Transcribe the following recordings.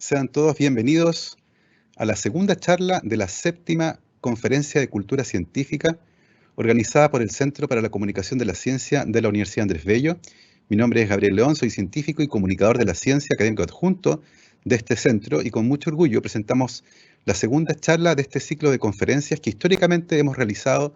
Sean todos bienvenidos a la segunda charla de la séptima Conferencia de Cultura Científica organizada por el Centro para la Comunicación de la Ciencia de la Universidad Andrés Bello. Mi nombre es Gabriel León, soy científico y comunicador de la ciencia, académico adjunto de este centro, y con mucho orgullo presentamos la segunda charla de este ciclo de conferencias que históricamente hemos realizado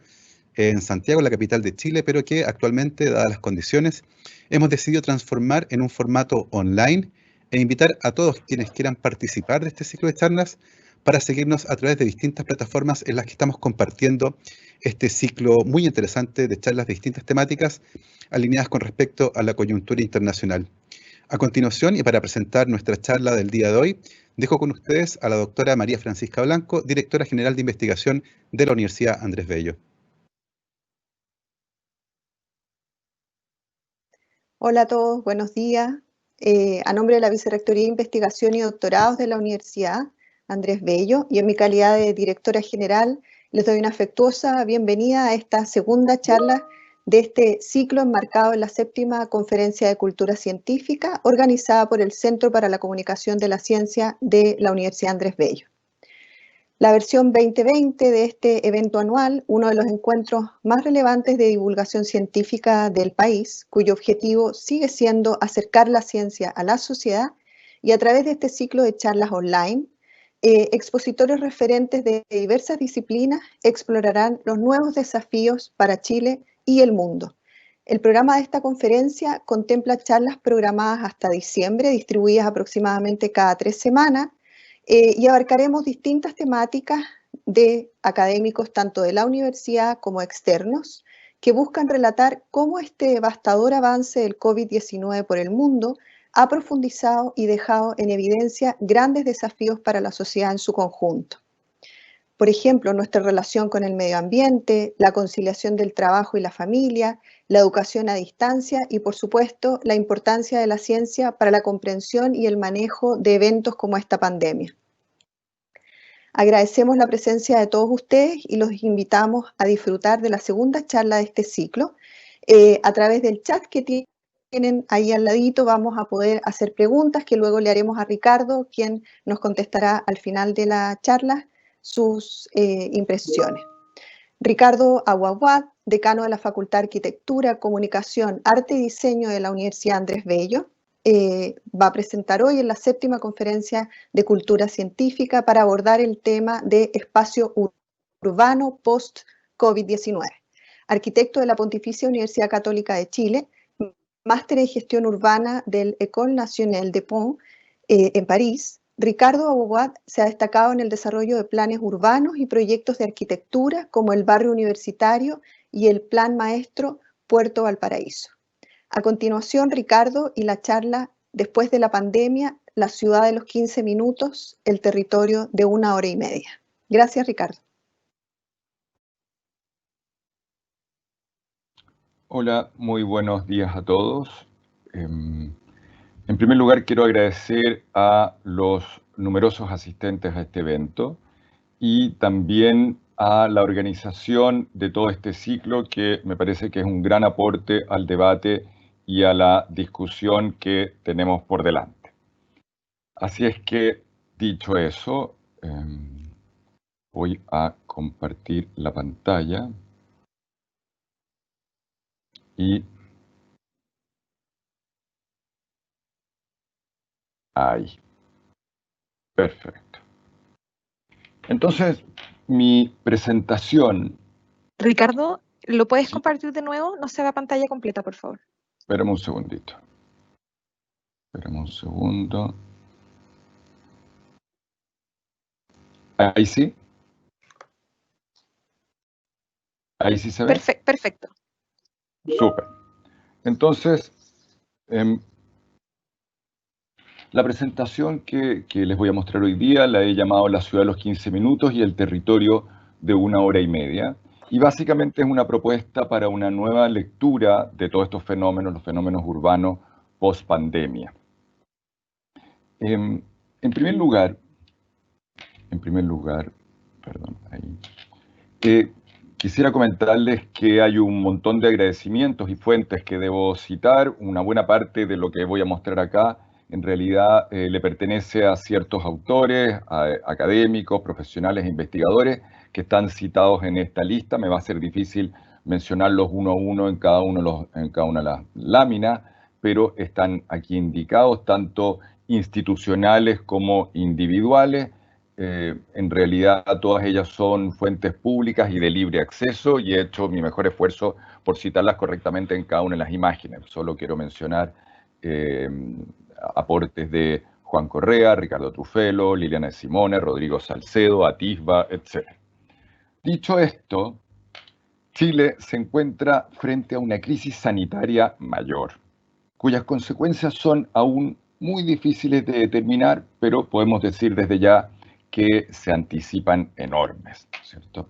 en Santiago, la capital de Chile, pero que actualmente, dadas las condiciones, hemos decidido transformar en un formato online e invitar a todos quienes quieran participar de este ciclo de charlas para seguirnos a través de distintas plataformas en las que estamos compartiendo este ciclo muy interesante de charlas de distintas temáticas alineadas con respecto a la coyuntura internacional. A continuación, y para presentar nuestra charla del día de hoy, dejo con ustedes a la doctora María Francisca Blanco, directora general de investigación de la Universidad Andrés Bello. Hola a todos, buenos días. A nombre de la Vicerrectoría de Investigación y Doctorados de la Universidad Andrés Bello y en mi calidad de directora general, les doy una afectuosa bienvenida a esta segunda charla de este ciclo enmarcado en la séptima Conferencia de Cultura Científica organizada por el Centro para la Comunicación de la Ciencia de la Universidad Andrés Bello. La versión 2020 de este evento anual, uno de los encuentros más relevantes de divulgación científica del país, cuyo objetivo sigue siendo acercar la ciencia a la sociedad, y a través de este ciclo de charlas online, expositores referentes de diversas disciplinas explorarán los nuevos desafíos para Chile y el mundo. El programa de esta conferencia contempla charlas programadas hasta diciembre, distribuidas aproximadamente cada 3 semanas, y abarcaremos distintas temáticas de académicos tanto de la universidad como externos que buscan relatar cómo este devastador avance del COVID-19 por el mundo ha profundizado y dejado en evidencia grandes desafíos para la sociedad en su conjunto. Por ejemplo, nuestra relación con el medio ambiente, la conciliación del trabajo y la familia, la educación a distancia y, por supuesto, la importancia de la ciencia para la comprensión y el manejo de eventos como esta pandemia. Agradecemos la presencia de todos ustedes y los invitamos a disfrutar de la segunda charla de este ciclo. A través del chat que tienen ahí al ladito vamos a poder hacer preguntas que luego le haremos a Ricardo, quien nos contestará al final de la charla sus impresiones. Ricardo Aguaguad, decano de la Facultad de Arquitectura, Comunicación, Arte y Diseño de la Universidad Andrés Bello, va a presentar hoy en la séptima Conferencia de Cultura Científica para abordar el tema de espacio urbano post-COVID-19. Arquitecto de la Pontificia Universidad Católica de Chile, máster en gestión urbana del École Nationale des Ponts en París, Ricardo Aguaguad se ha destacado en el desarrollo de planes urbanos y proyectos de arquitectura como el barrio universitario y el Plan Maestro Puerto Valparaíso. A continuación, Ricardo y la charla Después de la pandemia, la ciudad de los 15 minutos, el territorio de 1 hora y media. Gracias, Ricardo. Hola, muy buenos días a todos. En primer lugar, quiero agradecer a los numerosos asistentes a este evento y también a la organización de todo este ciclo, que me parece que es un gran aporte al debate y a la discusión que tenemos por delante. Así es que, dicho eso, voy a compartir la pantalla y ahí. Perfecto. Entonces, mi presentación... Ricardo, ¿lo puedes compartir de nuevo? No se ve la pantalla completa, por favor. Espérame un segundito. Espérame un segundo. ¿Ahí sí? ¿Ahí sí se ve? Perfecto. Súper. Entonces, la presentación que les voy a mostrar hoy día la he llamado La ciudad de los 15 minutos y el territorio de 1 hora y media. Y básicamente es una propuesta para una nueva lectura de todos estos fenómenos, los fenómenos urbanos post-pandemia. En primer lugar, perdón, ahí. Quisiera comentarles que hay un montón de agradecimientos y fuentes que debo citar. Una buena parte de lo que voy a mostrar acá en realidad le pertenece a ciertos autores, académicos, profesionales e investigadores que están citados en esta lista. Me va a ser difícil mencionarlos uno a uno en cada una de las láminas, pero están aquí indicados, tanto institucionales como individuales. En realidad todas ellas son fuentes públicas y de libre acceso, y he hecho mi mejor esfuerzo por citarlas correctamente en cada una de las imágenes. Solo quiero mencionar aportes de Juan Correa, Ricardo Truffello, Liliana de Simone, Rodrigo Salcedo, Atisba, etc. Dicho esto, Chile se encuentra frente a una crisis sanitaria mayor, cuyas consecuencias son aún muy difíciles de determinar, pero podemos decir desde ya que se anticipan enormes, ¿cierto?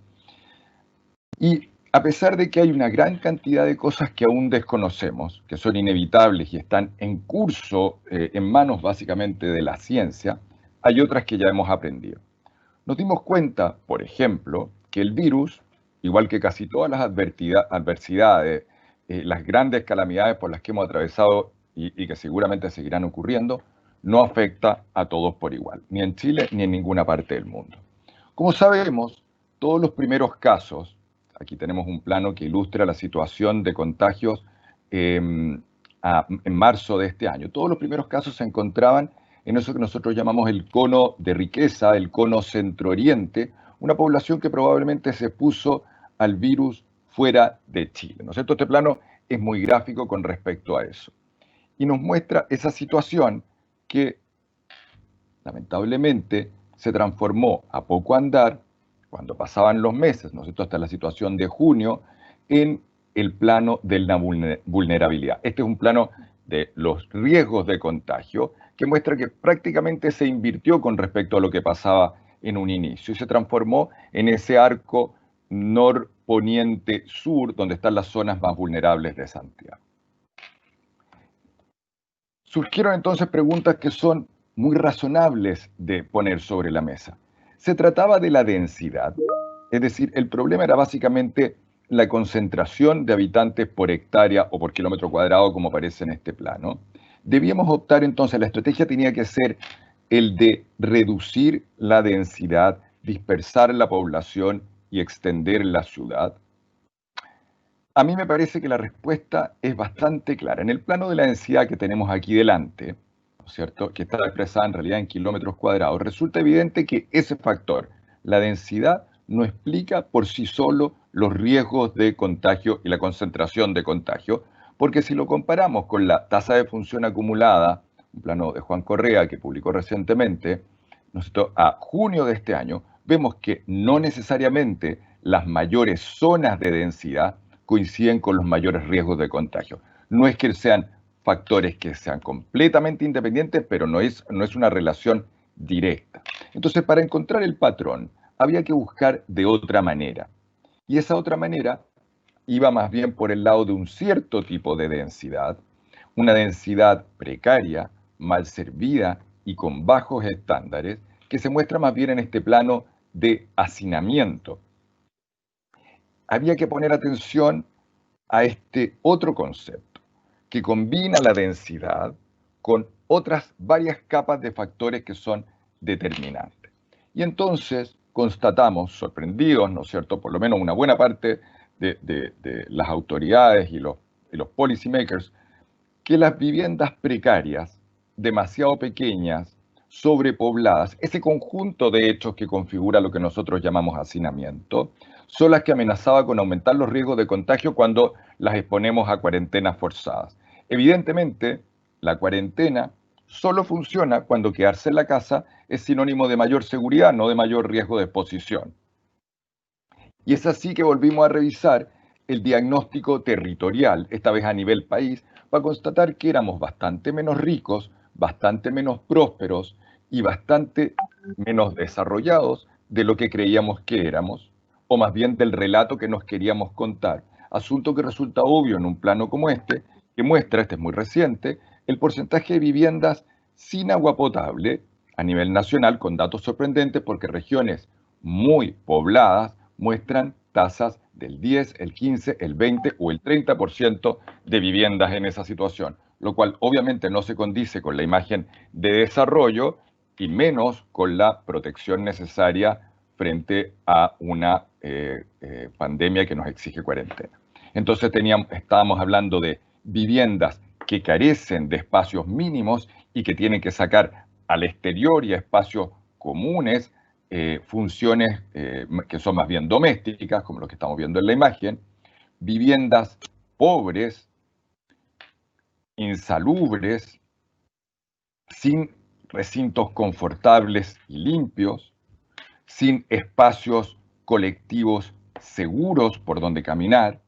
Y a pesar de que hay una gran cantidad de cosas que aún desconocemos, que son inevitables y están en curso, en manos básicamente de la ciencia, hay otras que ya hemos aprendido. Nos dimos cuenta, por ejemplo, que el virus, igual que casi todas las adversidades, las grandes calamidades por las que hemos atravesado y que seguramente seguirán ocurriendo, no afecta a todos por igual, ni en Chile ni en ninguna parte del mundo. Como sabemos, todos los primeros casos, aquí tenemos un plano que ilustra la situación de contagios en marzo de este año. Todos los primeros casos se encontraban en eso que nosotros llamamos el cono de riqueza, el cono centro-oriente, una población que probablemente se expuso al virus fuera de Chile, ¿no es cierto? Este plano es muy gráfico con respecto a eso. Y nos muestra esa situación que lamentablemente se transformó a poco andar, cuando pasaban los meses, ¿no es cierto?, hasta la situación de junio, en el plano de la vulnerabilidad. Este es un plano de los riesgos de contagio que muestra que prácticamente se invirtió con respecto a lo que pasaba en un inicio y se transformó en ese arco norponiente-sur donde están las zonas más vulnerables de Santiago. Surgieron entonces preguntas que son muy razonables de poner sobre la mesa. Se trataba de la densidad, es decir, el problema era básicamente la concentración de habitantes por hectárea o por kilómetro cuadrado, como aparece en este plano. Debíamos optar entonces, la estrategia tenía que ser el de reducir la densidad, dispersar la población y extender la ciudad. A mí me parece que la respuesta es bastante clara. En el plano de la densidad que tenemos aquí delante, ¿no es cierto?, que está expresada en realidad en kilómetros cuadrados, resulta evidente que ese factor, la densidad, no explica por sí solo los riesgos de contagio y la concentración de contagio, porque si lo comparamos con la tasa de función acumulada, un plano de Juan Correa que publicó recientemente, ¿no es cierto?, a junio de este año, vemos que no necesariamente las mayores zonas de densidad coinciden con los mayores riesgos de contagio. No es que sean factores que sean completamente independientes, pero no es una relación directa. Entonces, para encontrar el patrón, había que buscar de otra manera. Y esa otra manera iba más bien por el lado de un cierto tipo de densidad, una densidad precaria, mal servida y con bajos estándares, que se muestra más bien en este plano de hacinamiento. Había que poner atención a este otro concepto, que combina la densidad con otras varias capas de factores que son determinantes. Y entonces constatamos, sorprendidos, ¿no es cierto?, por lo menos una buena parte de las autoridades y los policymakers, que las viviendas precarias, demasiado pequeñas, sobrepobladas, ese conjunto de hechos que configura lo que nosotros llamamos hacinamiento, son las que amenazaba con aumentar los riesgos de contagio cuando las exponemos a cuarentenas forzadas. Evidentemente, la cuarentena solo funciona cuando quedarse en la casa es sinónimo de mayor seguridad, no de mayor riesgo de exposición. Y es así que volvimos a revisar el diagnóstico territorial, esta vez a nivel país, para constatar que éramos bastante menos ricos, bastante menos prósperos y bastante menos desarrollados de lo que creíamos que éramos, o más bien del relato que nos queríamos contar. Asunto que resulta obvio en un plano como este, que muestra, este es muy reciente, el porcentaje de viviendas sin agua potable a nivel nacional, con datos sorprendentes porque regiones muy pobladas muestran tasas del 10, el 15, el 20 o el 30% de viviendas en esa situación, lo cual obviamente no se condice con la imagen de desarrollo y menos con la protección necesaria frente a una pandemia que nos exige cuarentena. Entonces estábamos hablando de viviendas que carecen de espacios mínimos y que tienen que sacar al exterior y a espacios comunes funciones que son más bien domésticas, como lo que estamos viendo en la imagen, viviendas pobres, insalubres, sin recintos confortables y limpios, sin espacios colectivos seguros por donde caminar,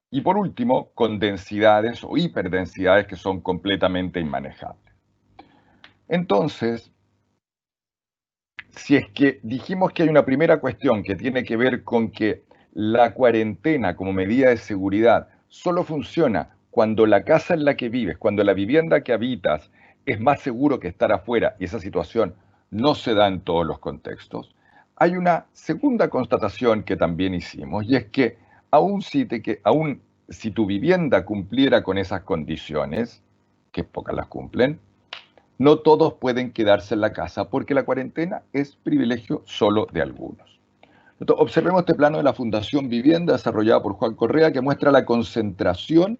y por último, con densidades o hiperdensidades que son completamente inmanejables. Entonces, si es que dijimos que hay una primera cuestión que tiene que ver con que la cuarentena como medida de seguridad solo funciona cuando la casa en la que vives, cuando la vivienda que habitas es más seguro que estar afuera, y esa situación no se da en todos los contextos, hay una segunda constatación que también hicimos, y es que aun si tu vivienda cumpliera con esas condiciones, que pocas las cumplen, no todos pueden quedarse en la casa porque la cuarentena es privilegio solo de algunos. Entonces, observemos este plano de la Fundación Vivienda desarrollada por Juan Correa que muestra la concentración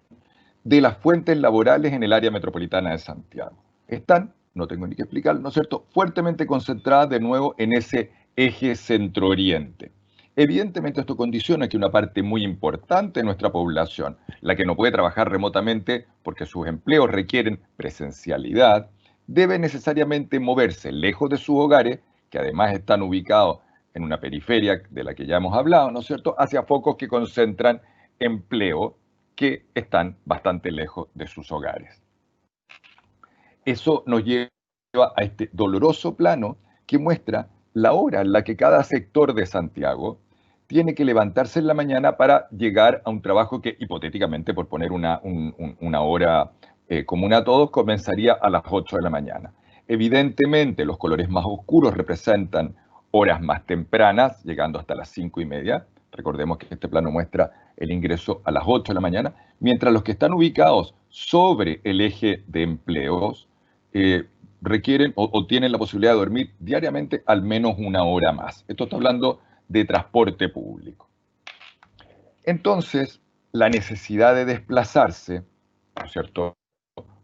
de las fuentes laborales en el área metropolitana de Santiago. Están, no tengo ni que explicar, ¿no es cierto?, fuertemente concentradas de nuevo en ese eje centro-oriente. Evidentemente esto condiciona que una parte muy importante de nuestra población, la que no puede trabajar remotamente porque sus empleos requieren presencialidad, debe necesariamente moverse lejos de sus hogares, que además están ubicados en una periferia de la que ya hemos hablado, ¿no es cierto?, hacia focos que concentran empleo que están bastante lejos de sus hogares. Eso nos lleva a este doloroso plano que muestra la hora en la que cada sector de Santiago tiene que levantarse en la mañana para llegar a un trabajo que hipotéticamente, por poner una hora común a todos, comenzaría a las 8 de la mañana. Evidentemente, los colores más oscuros representan horas más tempranas, llegando hasta las 5:30. Recordemos que este plano muestra el ingreso a las 8 de la mañana, mientras los que están ubicados sobre el eje de empleos requieren o tienen la posibilidad de dormir diariamente al menos una hora más. Esto está hablando de transporte público. Entonces, la necesidad de desplazarse, ¿no es cierto?,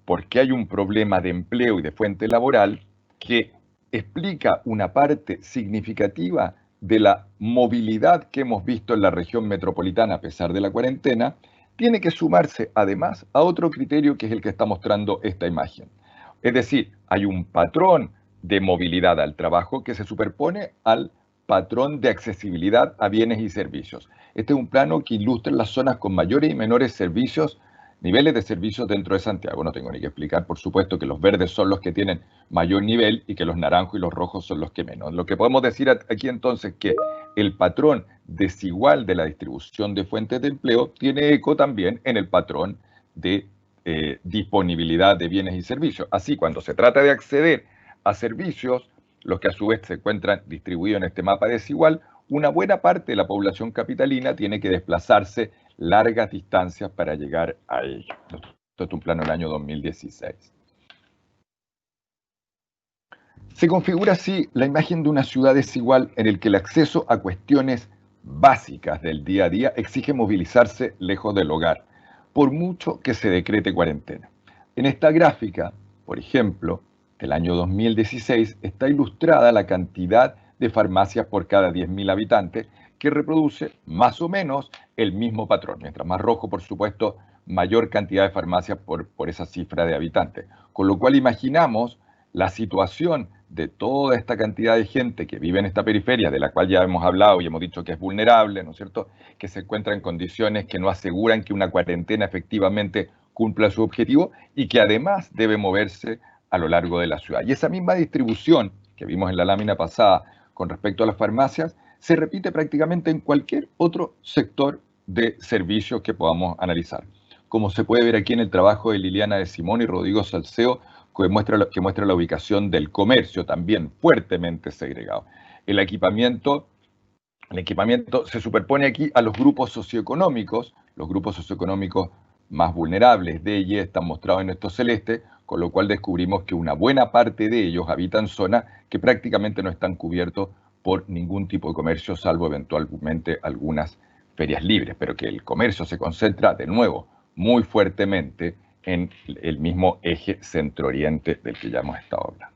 porque hay un problema de empleo y de fuente laboral que explica una parte significativa de la movilidad que hemos visto en la región metropolitana a pesar de la cuarentena, tiene que sumarse además a otro criterio que es el que está mostrando esta imagen. Es decir, hay un patrón de movilidad al trabajo que se superpone al patrón de accesibilidad a bienes y servicios. Este es un plano que ilustra las zonas con mayores y menores servicios, niveles de servicios dentro de Santiago. No tengo ni que explicar, por supuesto, que los verdes son los que tienen mayor nivel y que los naranjos y los rojos son los que menos. Lo que podemos decir aquí entonces es que el patrón desigual de la distribución de fuentes de empleo tiene eco también en el patrón de disponibilidad de bienes y servicios. Así, cuando se trata de acceder a servicios, los que a su vez se encuentran distribuidos en este mapa desigual, una buena parte de la población capitalina tiene que desplazarse largas distancias para llegar a ello. Esto es un plano del año 2016. Se configura así la imagen de una ciudad desigual en el que el acceso a cuestiones básicas del día a día exige movilizarse lejos del hogar, por mucho que se decrete cuarentena. En esta gráfica, por ejemplo, del año 2016, está ilustrada la cantidad de farmacias por cada 10.000 habitantes, que reproduce más o menos el mismo patrón. Mientras más rojo, por supuesto, mayor cantidad de farmacias por esa cifra de habitantes. Con lo cual imaginamos la situación de toda esta cantidad de gente que vive en esta periferia, de la cual ya hemos hablado y hemos dicho que es vulnerable, ¿no es cierto?, que se encuentra en condiciones que no aseguran que una cuarentena efectivamente cumpla su objetivo y que además debe moverse a lo largo de la ciudad. Y esa misma distribución que vimos en la lámina pasada con respecto a las farmacias se repite prácticamente en cualquier otro sector de servicios que podamos analizar. Como se puede ver aquí en el trabajo de Liliana de Simón y Rodrigo Salceo, que muestra la ubicación del comercio, también fuertemente segregado. El equipamiento se superpone aquí a los grupos socioeconómicos más vulnerables de ellas están mostrados en estos celestes, con lo cual descubrimos que una buena parte de ellos habitan zonas que prácticamente no están cubiertos por ningún tipo de comercio, salvo eventualmente algunas ferias libres, pero que el comercio se concentra de nuevo muy fuertemente en el mismo eje centro-oriente del que ya hemos estado hablando.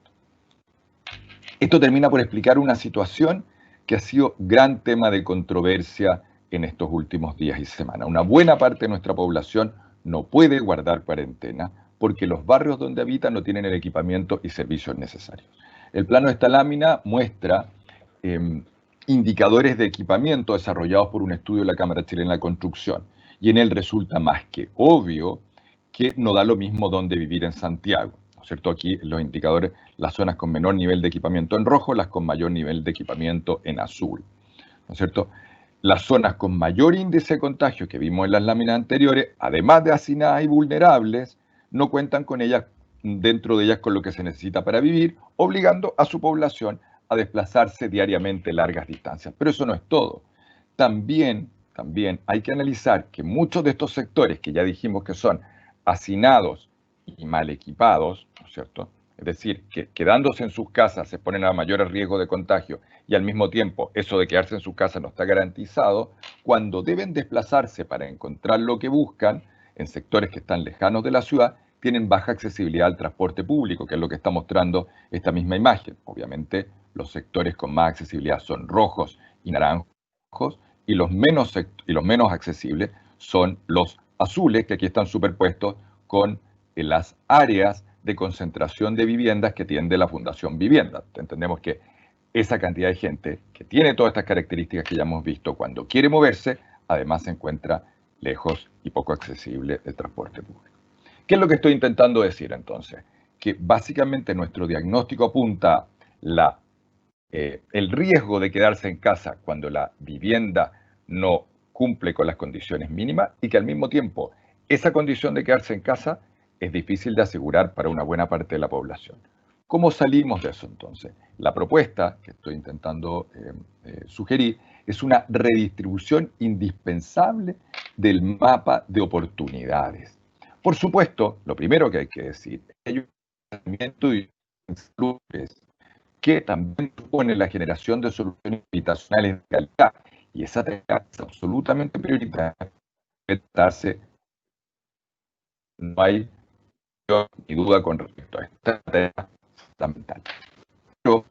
Esto termina por explicar una situación que ha sido gran tema de controversia en estos últimos días y semanas. Una buena parte de nuestra población no puede guardar cuarentena porque los barrios donde habitan no tienen el equipamiento y servicios necesarios. El plano de esta lámina muestra indicadores de equipamiento desarrollados por un estudio de la Cámara Chilena de Construcción, y en él resulta más que obvio que no da lo mismo donde vivir en Santiago, ¿no es cierto? Aquí los indicadores, las zonas con menor nivel de equipamiento en rojo, las con mayor nivel de equipamiento en azul, ¿no es cierto? Las zonas con mayor índice de contagio que vimos en las láminas anteriores, además de hacinadas y vulnerables, no cuentan con ellas, dentro de ellas, con lo que se necesita para vivir, obligando a su población a desplazarse diariamente largas distancias. Pero eso no es todo. También hay que analizar que muchos de estos sectores, que ya dijimos que son hacinados y mal equipados, ¿no es cierto? Es decir, que quedándose en sus casas se ponen a mayores riesgos de contagio y al mismo tiempo eso de quedarse en su casa no está garantizado, cuando deben desplazarse para encontrar lo que buscan en sectores que están lejanos de la ciudad, tienen baja accesibilidad al transporte público, que es lo que está mostrando esta misma imagen. Obviamente, los sectores con más accesibilidad son rojos y naranjos, y los menos accesibles son los azules, que aquí están superpuestos con las áreas de concentración de viviendas que tiene la Fundación Vivienda. Entendemos que esa cantidad de gente que tiene todas estas características que ya hemos visto, cuando quiere moverse, además se encuentra lejos y poco accesible del transporte público. ¿Qué es lo que estoy intentando decir entonces? Que básicamente nuestro diagnóstico apunta el riesgo de quedarse en casa cuando la vivienda no cumple con las condiciones mínimas y que al mismo tiempo esa condición de quedarse en casa es difícil de asegurar para una buena parte de la población. ¿Cómo salimos de eso entonces? La propuesta que estoy intentando sugerir es una redistribución indispensable del mapa de oportunidades. Por supuesto, lo primero que hay que decir es que hay un tratamiento de clubes que también supone la generación de soluciones habitacionales de calidad, y esa tarea es absolutamente prioritaria. No hay ni duda con respecto a esta tarea fundamental. Pero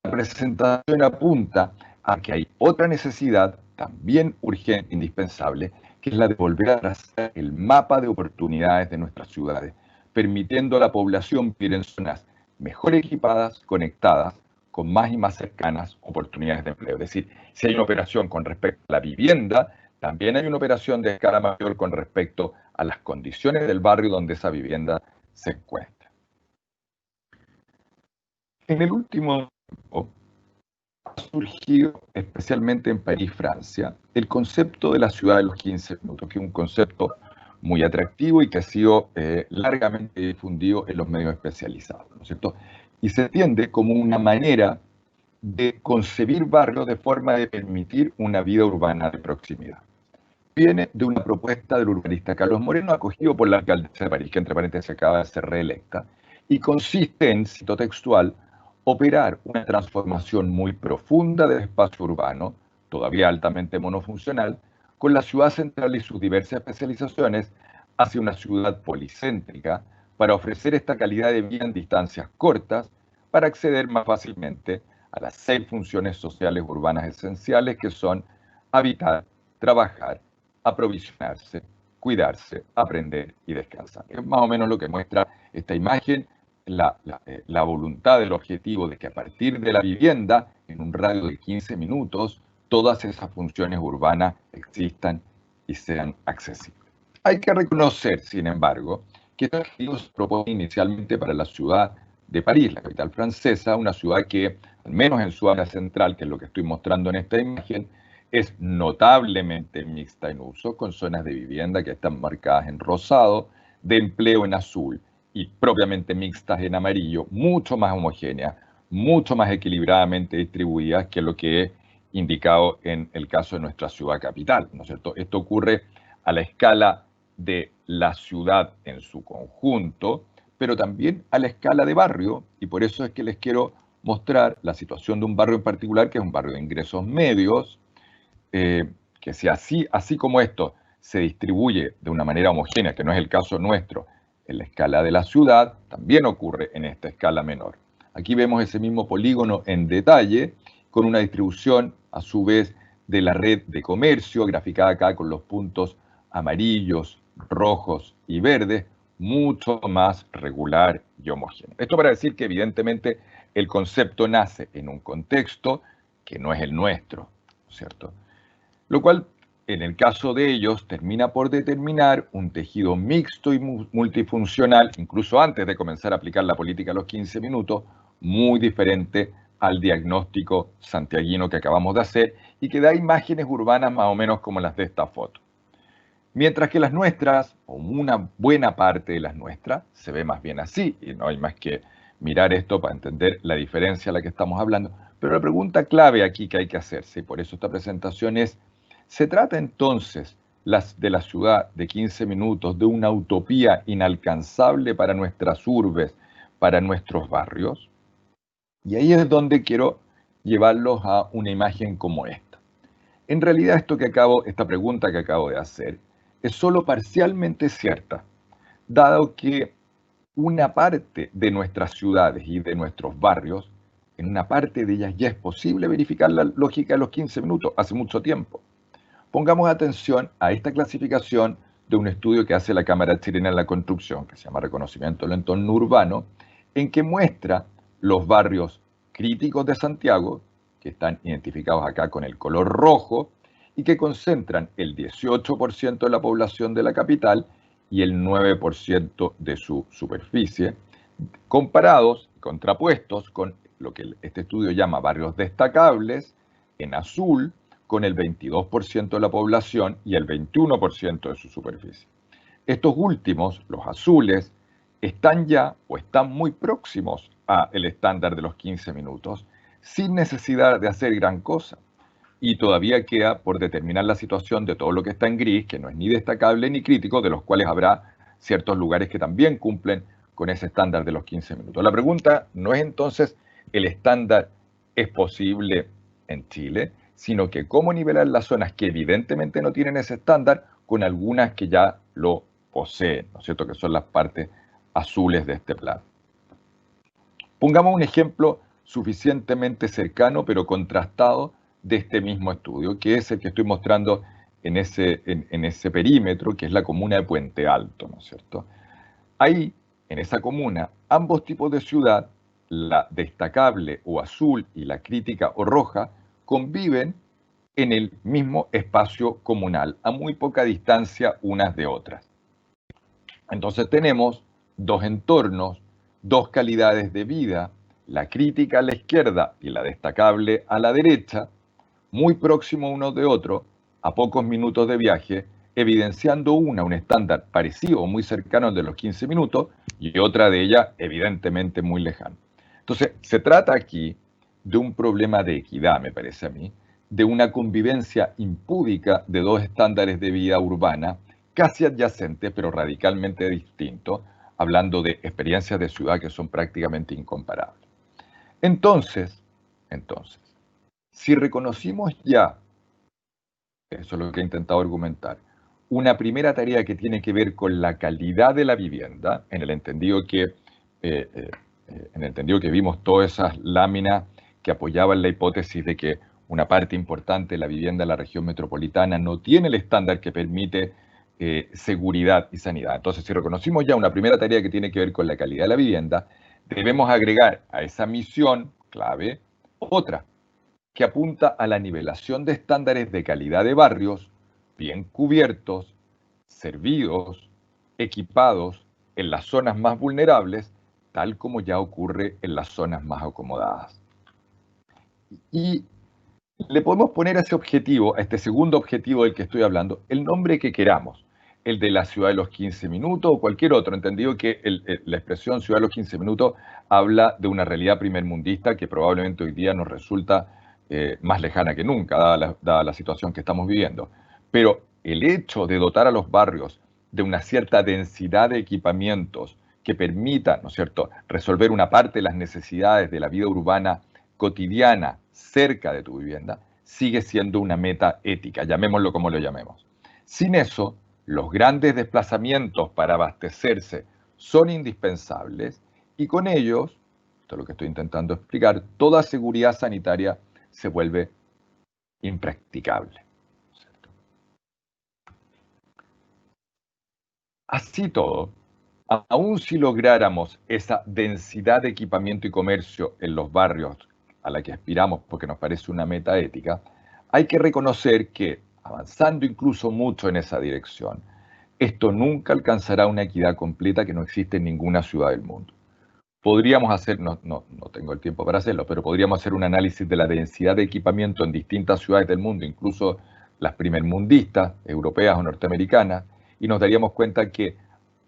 la presentación apunta a que hay otra necesidad también urgente, indispensable, que es la de volver a trazar el mapa de oportunidades de nuestras ciudades, permitiendo a la población vivir en zonas mejor equipadas, conectadas, con más y más cercanas oportunidades de empleo. Es decir, si hay una operación con respecto a la vivienda, también hay una operación de escala mayor con respecto a las condiciones del barrio donde esa vivienda se encuentra. En el último tiempo ha surgido, especialmente en París, Francia, el concepto de la ciudad de los 15 minutos, que es un concepto muy atractivo y que ha sido largamente difundido en los medios especializados, ¿no es cierto? Y se entiende como una manera de concebir barrios de forma de permitir una vida urbana de proximidad. Viene de una propuesta del urbanista Carlos Moreno, acogido por la alcaldesa de París, que entre paréntesis acaba de ser reelecta, y consiste en, cito textual, operar una transformación muy profunda del espacio urbano, todavía altamente monofuncional, con la ciudad central y sus diversas especializaciones hacia una ciudad policéntrica para ofrecer esta calidad de vida en distancias cortas para acceder más fácilmente a las 6 funciones sociales urbanas esenciales que son habitar, trabajar, aprovisionarse, cuidarse, aprender y descansar. Es más o menos lo que muestra esta imagen, la voluntad del objetivo de que a partir de la vivienda, en un radio de 15 minutos, todas esas funciones urbanas existan y sean accesibles. Hay que reconocer, sin embargo, que este objetivo se propone inicialmente para la ciudad de París, la capital francesa, una ciudad que, al menos en su área central, que es lo que estoy mostrando en esta imagen, es notablemente mixta en uso, con zonas de vivienda que están marcadas en rosado, de empleo en azul y propiamente mixtas en amarillo, mucho más homogéneas, mucho más equilibradamente distribuidas que lo que he indicado en el caso de nuestra ciudad capital, ¿no es cierto? Esto ocurre a la escala de la ciudad en su conjunto, pero también a la escala de barrio, y por eso es que les quiero mostrar la situación de un barrio en particular, que es un barrio de ingresos medios, que si así como esto se distribuye de una manera homogénea, que no es el caso nuestro, en la escala de la ciudad, también ocurre en esta escala menor. Aquí vemos ese mismo polígono en detalle, con una distribución, a su vez, de la red de comercio, graficada acá con los puntos amarillos, rojos y verdes, mucho más regular y homogéneo. Esto para decir que evidentemente el concepto nace en un contexto que no es el nuestro, ¿cierto? Lo cual, en el caso de ellos, termina por determinar un tejido mixto y multifuncional, incluso antes de comenzar a aplicar la política a los 15 minutos, muy diferente al diagnóstico santiaguino que acabamos de hacer y que da imágenes urbanas más o menos como las de esta foto. Mientras que las nuestras, o una buena parte de las nuestras, se ve más bien así, y no hay más que mirar esto para entender la diferencia a la que estamos hablando. Pero la pregunta clave aquí que hay que hacerse, y por eso esta presentación es, ¿se trata entonces de la ciudad de 15 minutos de una utopía inalcanzable para nuestras urbes, para nuestros barrios? Y ahí es donde quiero llevarlos a una imagen como esta. En realidad esta pregunta que acabo de hacer es solo parcialmente cierta, dado que una parte de nuestras ciudades y de nuestros barrios, en una parte de ellas ya es posible verificar la lógica de los 15 minutos, hace mucho tiempo. Pongamos atención a esta clasificación de un estudio que hace la Cámara Chilena de la Construcción, que se llama Reconocimiento del Entorno Urbano, en que muestra los barrios críticos de Santiago, que están identificados acá con el color rojo, y que concentran el 18% de la población de la capital y el 9% de su superficie, comparados, contrapuestos con lo que este estudio llama barrios destacables, en azul, con el 22% de la población y el 21% de su superficie. Estos últimos, los azules, están ya o están muy próximos al estándar de los 15 minutos, sin necesidad de hacer gran cosa. Y todavía queda por determinar la situación de todo lo que está en gris, que no es ni destacable ni crítico, de los cuales habrá ciertos lugares que también cumplen con ese estándar de los 15 minutos. La pregunta no es entonces el estándar es posible en Chile, sino que cómo nivelar las zonas que evidentemente no tienen ese estándar con algunas que ya lo poseen, ¿no es cierto?, que son las partes azules de este plano. Pongamos un ejemplo suficientemente cercano pero contrastado de este mismo estudio, que es el que estoy mostrando en ese perímetro, que es la comuna de Puente Alto, ¿no es cierto? Ahí, en esa comuna, ambos tipos de ciudad, la destacable o azul y la crítica o roja, conviven en el mismo espacio comunal, a muy poca distancia unas de otras. Entonces tenemos dos entornos, dos calidades de vida, la crítica a la izquierda y la destacable a la derecha, muy próximos unos de otros, a pocos minutos de viaje, evidenciando un estándar parecido o muy cercano al de los 15 minutos y otra de ellas evidentemente muy lejana. Entonces, se trata aquí de un problema de equidad, me parece a mí, de una convivencia impúdica de dos estándares de vida urbana casi adyacentes, pero radicalmente distintos, hablando de experiencias de ciudad que son prácticamente incomparables. Entonces, si reconocimos ya, eso es lo que he intentado argumentar, una primera tarea que tiene que ver con la calidad de la vivienda, en el entendido que vimos todas esas láminas que apoyaban la hipótesis de que una parte importante de la vivienda de la región metropolitana no tiene el estándar que permite seguridad y sanidad. Entonces, si reconocimos ya una primera tarea que tiene que ver con la calidad de la vivienda, debemos agregar a esa misión clave otra, que apunta a la nivelación de estándares de calidad de barrios bien cubiertos, servidos, equipados en las zonas más vulnerables, tal como ya ocurre en las zonas más acomodadas. Y le podemos poner a ese objetivo, a este segundo objetivo del que estoy hablando, el nombre que queramos, el de la ciudad de los 15 minutos o cualquier otro, entendido que la expresión ciudad de los 15 minutos habla de una realidad primermundista que probablemente hoy día nos resulta más lejana que nunca, dada la situación que estamos viviendo. Pero el hecho de dotar a los barrios de una cierta densidad de equipamientos que permita, ¿no es cierto?, resolver una parte de las necesidades de la vida urbana cotidiana cerca de tu vivienda, sigue siendo una meta ética, llamémoslo como lo llamemos. Sin eso, los grandes desplazamientos para abastecerse son indispensables y con ellos, esto es lo que estoy intentando explicar, toda seguridad sanitaria se vuelve impracticable. ¿Cierto? Así todo, aun si lográramos esa densidad de equipamiento y comercio en los barrios a la que aspiramos porque nos parece una meta ética, hay que reconocer que, avanzando incluso mucho en esa dirección, esto nunca alcanzará una equidad completa que no existe en ninguna ciudad del mundo. Podríamos hacer, no tengo el tiempo para hacerlo, pero podríamos hacer un análisis de la densidad de equipamiento en distintas ciudades del mundo, incluso las primermundistas, europeas o norteamericanas, y nos daríamos cuenta que,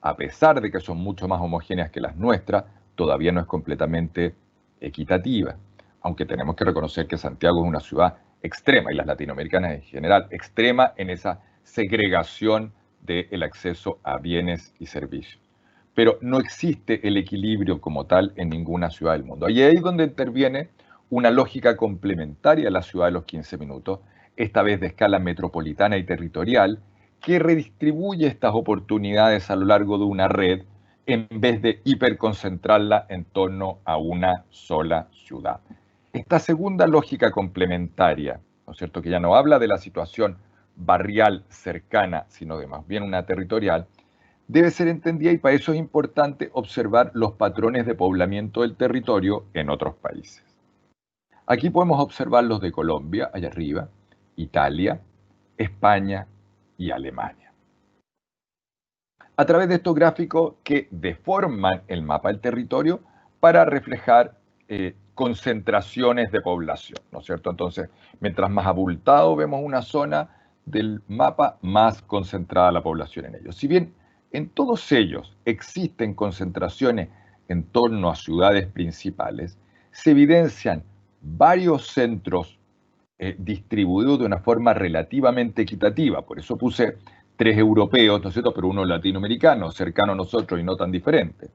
a pesar de que son mucho más homogéneas que las nuestras, todavía no es completamente equitativa. Aunque tenemos que reconocer que Santiago es una ciudad extrema, y las latinoamericanas en general, extrema en esa segregación del acceso a bienes y servicios. Pero no existe el equilibrio como tal en ninguna ciudad del mundo. Y ahí es donde interviene una lógica complementaria a la ciudad de los 15 minutos, esta vez de escala metropolitana y territorial, que redistribuye estas oportunidades a lo largo de una red en vez de hiperconcentrarla en torno a una sola ciudad. Esta segunda lógica complementaria, ¿no es cierto?, que ya no habla de la situación barrial cercana, sino de más bien una territorial, debe ser entendida y para eso es importante observar los patrones de poblamiento del territorio en otros países. Aquí podemos observar los de Colombia, allá arriba, Italia, España y Alemania. A través de estos gráficos que deforman el mapa del territorio para reflejar concentraciones de población, ¿no es cierto? Entonces, mientras más abultado vemos una zona del mapa, más concentrada la población en ellos. Si bien en todos ellos existen concentraciones en torno a ciudades principales, se evidencian varios centros distribuidos de una forma relativamente equitativa. Por eso puse 3 europeos, ¿no es cierto?, pero uno latinoamericano, cercano a nosotros y no tan diferente.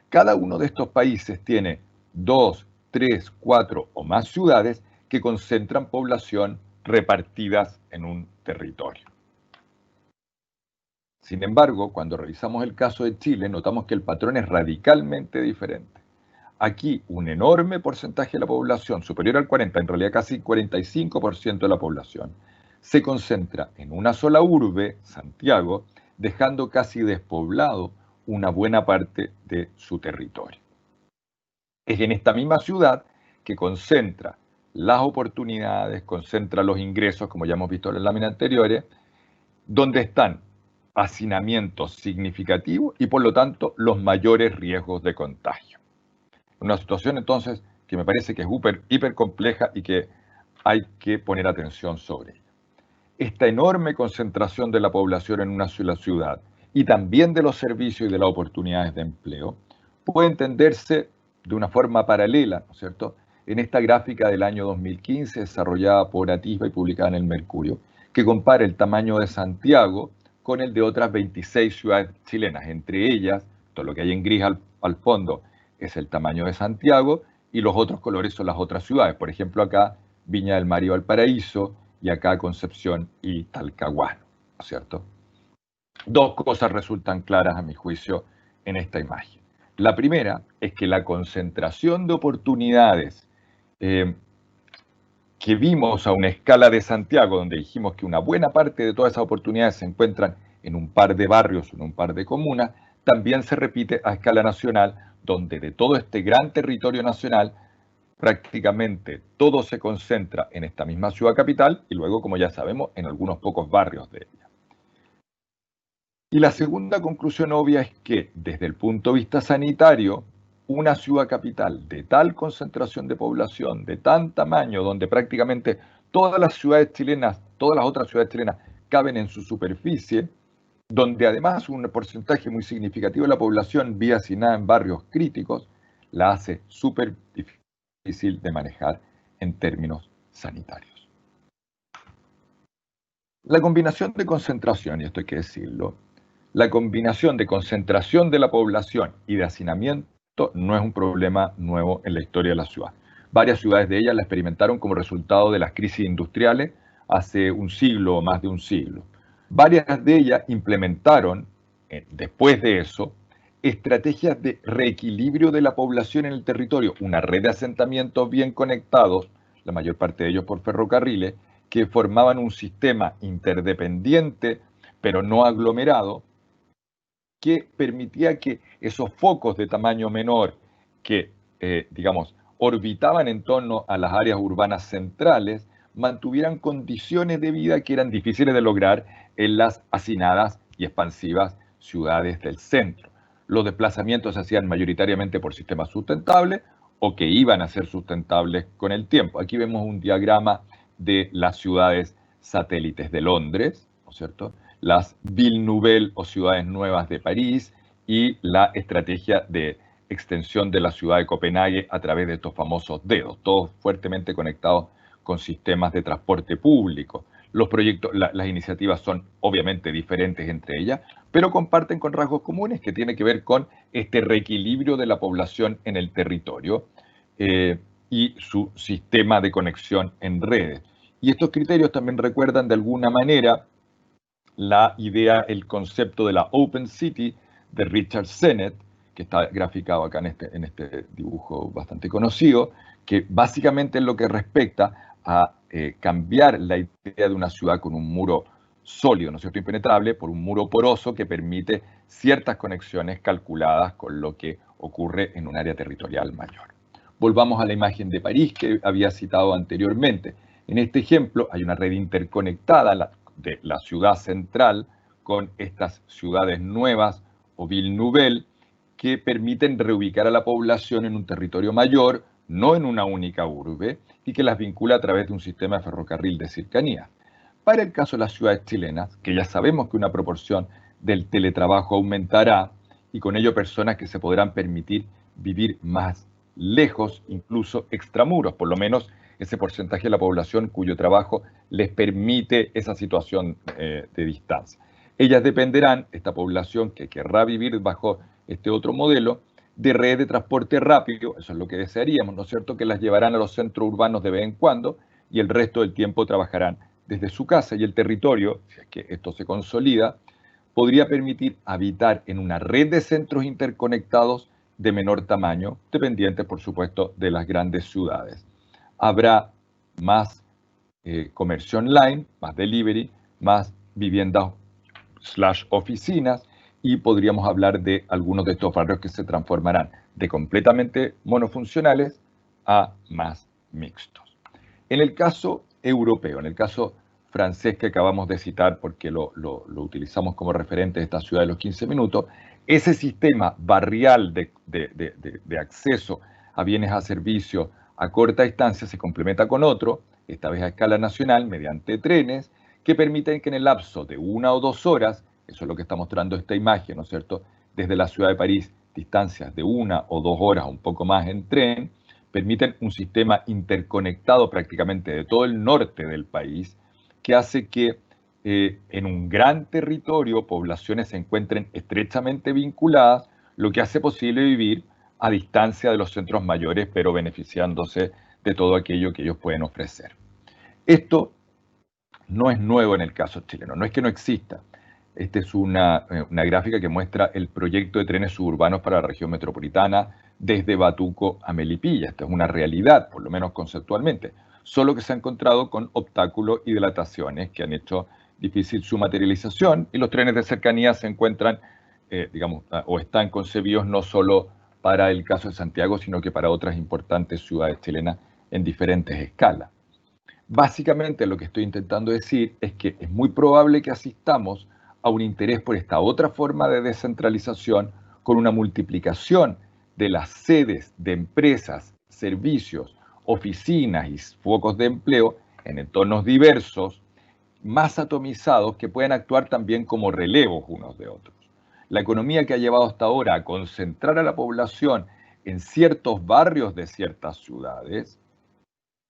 Cada uno de estos países tiene 2, 3, 4 o más ciudades que concentran población repartidas en un territorio. Sin embargo, cuando revisamos el caso de Chile, notamos que el patrón es radicalmente diferente. Aquí un enorme porcentaje de la población, superior al 40%, en realidad casi 45% de la población, se concentra en una sola urbe, Santiago, dejando casi despoblado una buena parte de su territorio. Es en esta misma ciudad que concentra las oportunidades, concentra los ingresos, como ya hemos visto en las láminas anteriores, donde están hacinamientos significativos y por lo tanto los mayores riesgos de contagio. Una situación entonces que me parece que es hiper compleja y que hay que poner atención sobre ella. Esta enorme concentración de la población en una sola ciudad y también de los servicios y de las oportunidades de empleo puede entenderse de una forma paralela, ¿no es cierto?, en esta gráfica del año 2015 desarrollada por Atisba y publicada en el Mercurio, que compara el tamaño de Santiago con el de otras 26 ciudades chilenas. Entre ellas, todo lo que hay en gris al fondo es el tamaño de Santiago y los otros colores son las otras ciudades. Por ejemplo, acá Viña del Mar y Valparaíso, y acá Concepción y Talcahuano, ¿no es cierto? Dos cosas resultan claras a mi juicio en esta imagen. La primera es que la concentración de oportunidades que vimos a una escala de Santiago, donde dijimos que una buena parte de todas esas oportunidades se encuentran en un par de barrios, en un par de comunas, también se repite a escala nacional, donde de todo este gran territorio nacional, prácticamente todo se concentra en esta misma ciudad capital y luego, como ya sabemos, en algunos pocos barrios de ella. Y la segunda conclusión obvia es que, desde el punto de vista sanitario, una ciudad capital de tal concentración de población, de tan tamaño, donde prácticamente todas las ciudades chilenas, todas las otras ciudades chilenas caben en su superficie, donde además un porcentaje muy significativo de la población vive hacinada en barrios críticos, la hace súper difícil de manejar en términos sanitarios. La combinación de concentración, y esto hay que decirlo, La combinación de concentración de la población y de hacinamiento no es un problema nuevo en la historia de la ciudad. Varias ciudades de ellas la experimentaron como resultado de las crisis industriales hace un siglo o más de un siglo. Varias de ellas implementaron, después de eso, estrategias de reequilibrio de la población en el territorio, una red de asentamientos bien conectados, la mayor parte de ellos por ferrocarriles, que formaban un sistema interdependiente, pero no aglomerado, que permitía que esos focos de tamaño menor que, digamos, orbitaban en torno a las áreas urbanas centrales, mantuvieran condiciones de vida que eran difíciles de lograr en las hacinadas y expansivas ciudades del centro. Los desplazamientos se hacían mayoritariamente por sistemas sustentables o que iban a ser sustentables con el tiempo. Aquí vemos un diagrama de las ciudades satélites de Londres, ¿no es cierto?, las Villes Nouvelles o ciudades nuevas de París y la estrategia de extensión de la ciudad de Copenhague a través de estos famosos dedos, todos fuertemente conectados con sistemas de transporte público. Los proyectos, las iniciativas son obviamente diferentes entre ellas, pero comparten con rasgos comunes que tienen que ver con este reequilibrio de la población en el territorio y su sistema de conexión en redes. Y estos criterios también recuerdan de alguna manera la idea, el concepto de la Open City de Richard Sennett, que está graficado acá en este dibujo bastante conocido, que básicamente es lo que respecta a cambiar la idea de una ciudad con un muro sólido, ¿no es cierto?, impenetrable, por un muro poroso que permite ciertas conexiones calculadas con lo que ocurre en un área territorial mayor. Volvamos a la imagen de París que había citado anteriormente. En este ejemplo hay una red interconectada de la ciudad central con estas ciudades nuevas o Villes Nouvelles que permiten reubicar a la población en un territorio mayor, no en una única urbe, y que las vincula a través de un sistema de ferrocarril de cercanía. Para el caso de las ciudades chilenas, que ya sabemos que una proporción del teletrabajo aumentará y con ello personas que se podrán permitir vivir más lejos, incluso extramuros, por lo menos ese porcentaje de la población cuyo trabajo les permite esa situación de distancia. Ellas dependerán, esta población que querrá vivir bajo este otro modelo, de redes de transporte rápido, eso es lo que desearíamos, ¿no es cierto?, que las llevarán a los centros urbanos de vez en cuando y el resto del tiempo trabajarán desde su casa, y el territorio, si es que esto se consolida, podría permitir habitar en una red de centros interconectados de menor tamaño, dependientes, por supuesto, de las grandes ciudades. Habrá más comercio online, más delivery, más viviendas / oficinas, y podríamos hablar de algunos de estos barrios que se transformarán de completamente monofuncionales a más mixtos. En el caso europeo, en el caso francés que acabamos de citar porque lo utilizamos como referente de esta ciudad de los 15 minutos, ese sistema barrial de acceso a bienes a servicios a corta distancia se complementa con otro, esta vez a escala nacional, mediante trenes, que permiten que en el lapso de 1 o 2 horas, eso es lo que está mostrando esta imagen, ¿no es cierto?, desde la ciudad de París, distancias de 1 o 2 horas, un poco más en tren, permiten un sistema interconectado prácticamente de todo el norte del país, que hace que en un gran territorio poblaciones se encuentren estrechamente vinculadas, lo que hace posible vivir a distancia de los centros mayores, pero beneficiándose de todo aquello que ellos pueden ofrecer. Esto no es nuevo en el caso chileno, no es que no exista. Esta es una gráfica que muestra el proyecto de trenes suburbanos para la región metropolitana desde Batuco a Melipilla. Esta es una realidad, por lo menos conceptualmente, solo que se ha encontrado con obstáculos y dilataciones que han hecho difícil su materialización, y los trenes de cercanía se encuentran, digamos, o están concebidos no solo para el caso de Santiago, sino que para otras importantes ciudades chilenas en diferentes escalas. Básicamente lo que estoy intentando decir es que es muy probable que asistamos a un interés por esta otra forma de descentralización con una multiplicación de las sedes de empresas, servicios, oficinas y focos de empleo en entornos diversos, más atomizados, que pueden actuar también como relevos unos de otros. La economía que ha llevado hasta ahora a concentrar a la población en ciertos barrios de ciertas ciudades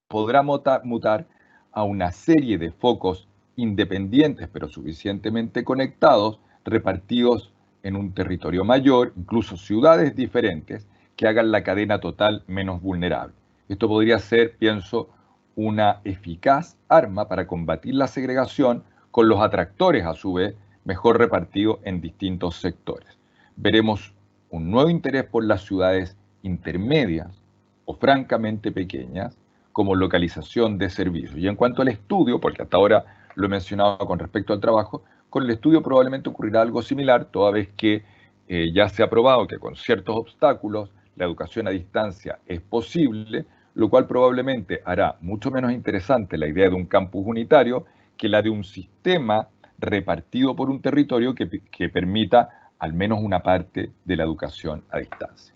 podrá mutar a una serie de focos independientes pero suficientemente conectados repartidos en un territorio mayor, incluso ciudades diferentes, que hagan la cadena total menos vulnerable. Esto podría ser, pienso, una eficaz arma para combatir la segregación con los atractores, a su vez, mejor repartidos en distintos sectores. Veremos un nuevo interés por las ciudades intermedias o francamente pequeñas como localización de servicios. Y en cuanto al estudio, porque hasta ahora lo he mencionado con respecto al trabajo, con el estudio probablemente ocurrirá algo similar, toda vez que ya se ha probado que con ciertos obstáculos la educación a distancia es posible, lo cual probablemente hará mucho menos interesante la idea de un campus unitario que la de un sistema repartido por un territorio que permita al menos una parte de la educación a distancia.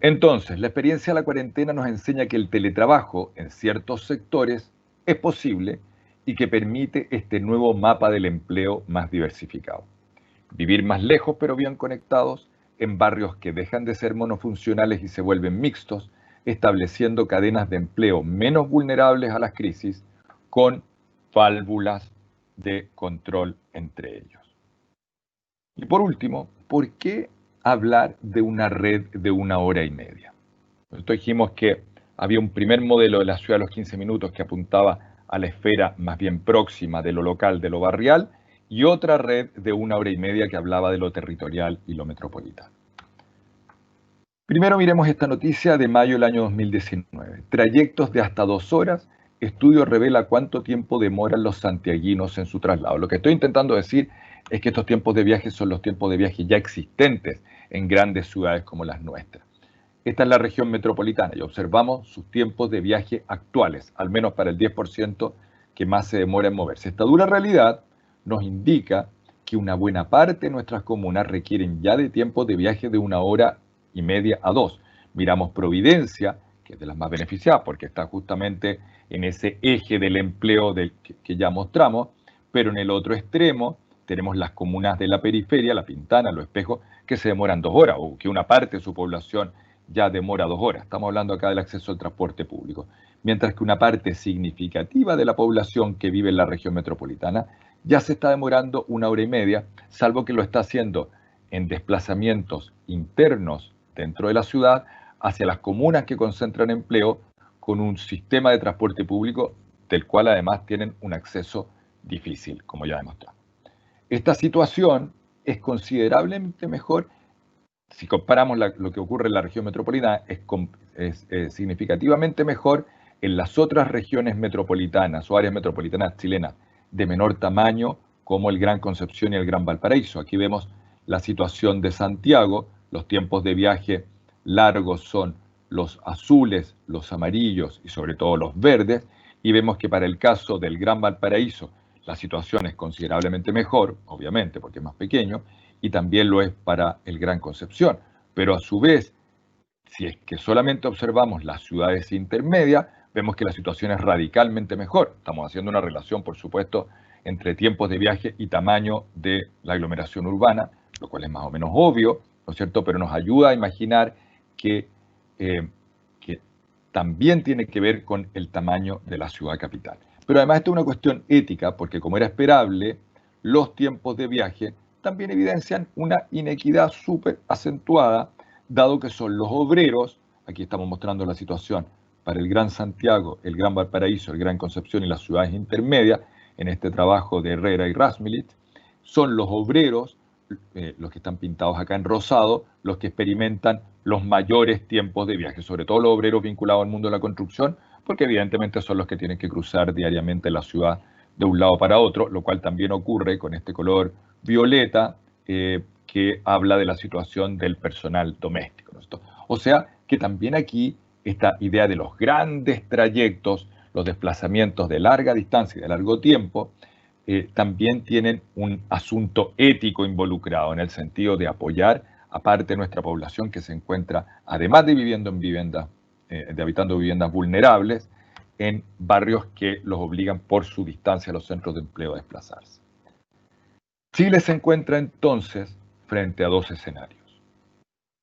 Entonces, la experiencia de la cuarentena nos enseña que el teletrabajo en ciertos sectores es posible y que permite este nuevo mapa del empleo más diversificado. Vivir más lejos pero bien conectados en barrios que dejan de ser monofuncionales y se vuelven mixtos, estableciendo cadenas de empleo menos vulnerables a las crisis con válvulas de control entre ellos. Y por último, ¿por qué hablar de una red de 1 hora y media? Nosotros dijimos que había un primer modelo de la ciudad de los 15 minutos que apuntaba a la esfera más bien próxima de lo local, de lo barrial, y otra red de 1 hora y media que hablaba de lo territorial y lo metropolitano. Primero miremos esta noticia de mayo del año 2019. Trayectos de hasta 2 horas. Estudio revela cuánto tiempo demoran los santiaguinos en su traslado. Lo que estoy intentando decir es que estos tiempos de viaje son los tiempos de viaje ya existentes en grandes ciudades como las nuestras. Esta es la región metropolitana y observamos sus tiempos de viaje actuales, al menos para el 10% que más se demora en moverse. Esta dura realidad nos indica que una buena parte de nuestras comunas requieren ya de tiempos de viaje de 1 hora y media a 2. Miramos Providencia, que es de las más beneficiadas porque está justamente en ese eje del empleo que ya mostramos, pero en el otro extremo tenemos las comunas de la periferia, La Pintana, Los Espejos, que se demoran 2 horas o que una parte de su población ya demora 2 horas. Estamos hablando acá del acceso al transporte público. Mientras que una parte significativa de la población que vive en la región metropolitana ya se está demorando 1 hora y media, salvo que lo está haciendo en desplazamientos internos dentro de la ciudad hacia las comunas que concentran empleo con un sistema de transporte público del cual además tienen un acceso difícil, como ya demostramos. Esta situación es considerablemente mejor si comparamos lo que ocurre en la región metropolitana, es significativamente mejor en las otras regiones metropolitanas o áreas metropolitanas chilenas de menor tamaño, como el Gran Concepción y el Gran Valparaíso. Aquí vemos la situación de Santiago. Los tiempos de viaje largos son los azules, los amarillos y sobre todo los verdes. Y vemos que para el caso del Gran Valparaíso la situación es considerablemente mejor, obviamente porque es más pequeño, y también lo es para el Gran Concepción. Pero a su vez, si es que solamente observamos las ciudades intermedias, vemos que la situación es radicalmente mejor. Estamos haciendo una relación, por supuesto, entre tiempos de viaje y tamaño de la aglomeración urbana, lo cual es más o menos obvio, ¿no es cierto? Pero nos ayuda a imaginar que también tiene que ver con el tamaño de la ciudad capital. Pero además esta es una cuestión ética, porque como era esperable, los tiempos de viaje también evidencian una inequidad súper acentuada, dado que son los obreros, aquí estamos mostrando la situación para el Gran Santiago, el Gran Valparaíso, el Gran Concepción y las ciudades intermedias, en este trabajo de Herrera y Rasmilit, son los obreros, los que están pintados acá en rosado, los que experimentan los mayores tiempos de viaje, sobre todo los obreros vinculados al mundo de la construcción, porque evidentemente son los que tienen que cruzar diariamente la ciudad de un lado para otro, lo cual también ocurre con este color violeta que habla de la situación del personal doméstico, ¿no? O sea que también aquí esta idea de los grandes trayectos, los desplazamientos de larga distancia y de largo tiempo, también tienen un asunto ético involucrado en el sentido de apoyar a parte de nuestra población que se encuentra, además de viviendo en viviendas, de habitando viviendas vulnerables, en barrios que los obligan por su distancia a los centros de empleo a desplazarse. Chile se encuentra entonces frente a 2 escenarios.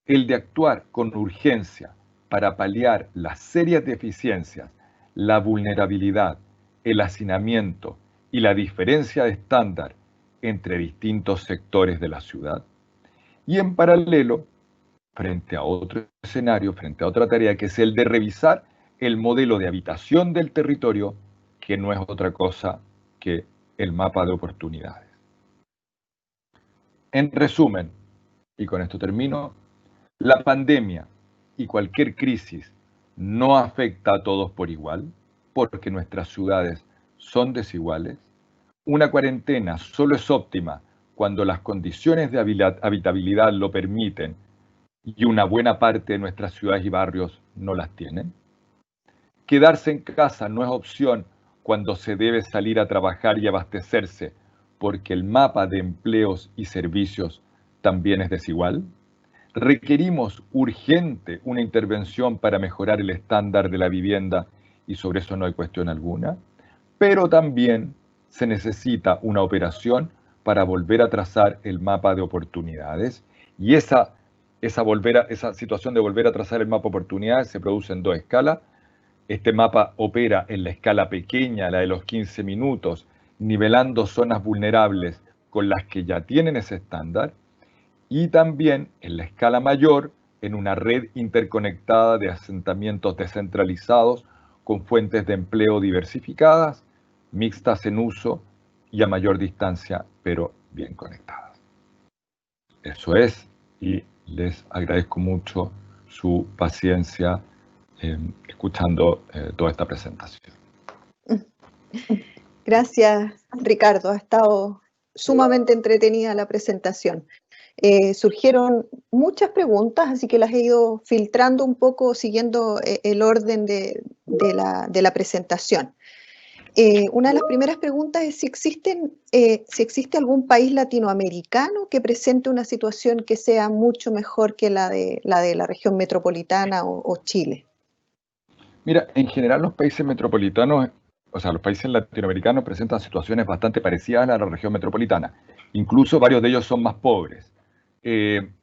El de actuar con urgencia para paliar las serias deficiencias, la vulnerabilidad, el hacinamiento y la diferencia de estándar entre distintos sectores de la ciudad. Y en paralelo, frente a otro escenario, frente a otra tarea, que es el de revisar el modelo de habitación del territorio, que no es otra cosa que el mapa de oportunidades. En resumen, y con esto termino, la pandemia y cualquier crisis no afecta a todos por igual, porque nuestras ciudades son desiguales. Una cuarentena solo es óptima cuando las condiciones de habitabilidad lo permiten y una buena parte de nuestras ciudades y barrios no las tienen. Quedarse en casa no es opción cuando se debe salir a trabajar y abastecerse, porque el mapa de empleos y servicios también es desigual. Requerimos urgente una intervención para mejorar el estándar de la vivienda y sobre eso no hay cuestión alguna, pero también se necesita una operación para volver a trazar el mapa de oportunidades y esa situación de volver a trazar el mapa de oportunidades se produce en dos escalas. Este mapa opera en la escala pequeña, la de los 15 minutos, nivelando zonas vulnerables con las que ya tienen ese estándar, y también en la escala mayor, en una red interconectada de asentamientos descentralizados con fuentes de empleo diversificadas, mixtas en uso y a mayor distancia, pero bien conectadas. Eso es, y les agradezco mucho su paciencia escuchando toda esta presentación. Gracias, Ricardo. Ha estado sumamente entretenida la presentación. Surgieron muchas preguntas, así que las he ido filtrando un poco siguiendo el orden de la presentación. Una de las primeras preguntas es si existe algún país latinoamericano que presente una situación que sea mucho mejor que la de la región metropolitana o Chile. Mira, en general los países metropolitanos, o sea, los países latinoamericanos presentan situaciones bastante parecidas a la región metropolitana. Incluso varios de ellos son más pobres. En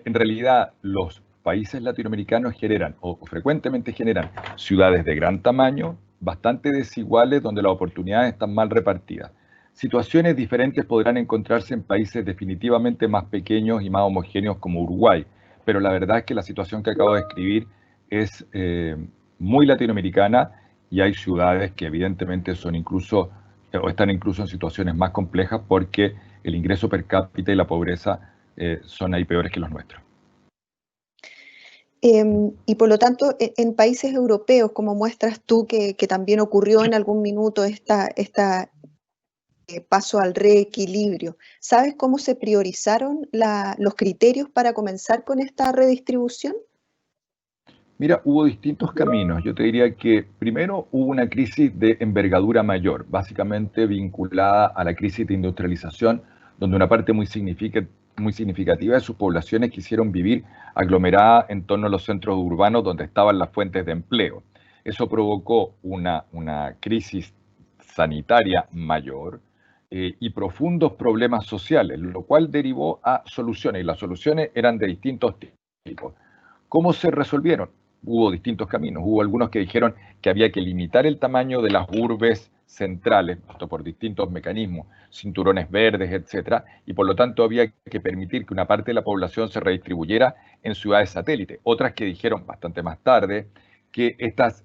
realidad, los países latinoamericanos generan, o frecuentemente generan, ciudades de gran tamaño, bastante desiguales, donde las oportunidades están mal repartidas. Situaciones diferentes podrán encontrarse en países definitivamente más pequeños y más homogéneos como Uruguay, pero la verdad es que la situación que acabo de describir es muy latinoamericana y hay ciudades que evidentemente son incluso o están incluso en situaciones más complejas porque el ingreso per cápita y la pobreza son ahí peores que los nuestros. Y por lo tanto, en países europeos, como muestras tú que también ocurrió en algún minuto esta paso al reequilibrio, ¿sabes cómo se priorizaron los criterios para comenzar con esta redistribución? Mira, hubo distintos caminos. Yo te diría que primero hubo una crisis de envergadura mayor, básicamente vinculada a la crisis de industrialización, donde una parte muy significativa de sus poblaciones quisieron vivir aglomeradas en torno a los centros urbanos donde estaban las fuentes de empleo. Eso provocó una crisis sanitaria mayor y profundos problemas sociales, lo cual derivó a soluciones, y las soluciones eran de distintos tipos. ¿Cómo se resolvieron? Hubo distintos caminos. Hubo algunos que dijeron que había que limitar el tamaño de las urbes centrales, esto por distintos mecanismos, cinturones verdes, etcétera, y por lo tanto había que permitir que una parte de la población se redistribuyera en ciudades satélite. Otras que dijeron bastante más tarde que